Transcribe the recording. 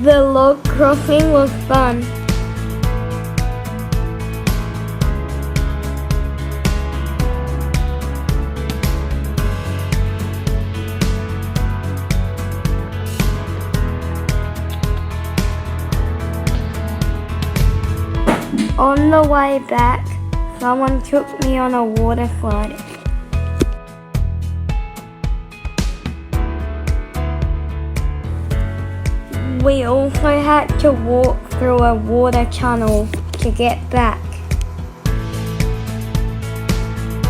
The log crossing was fun. On the way back, someone took me on a water slide. We also had to walk through a water tunnel to get back.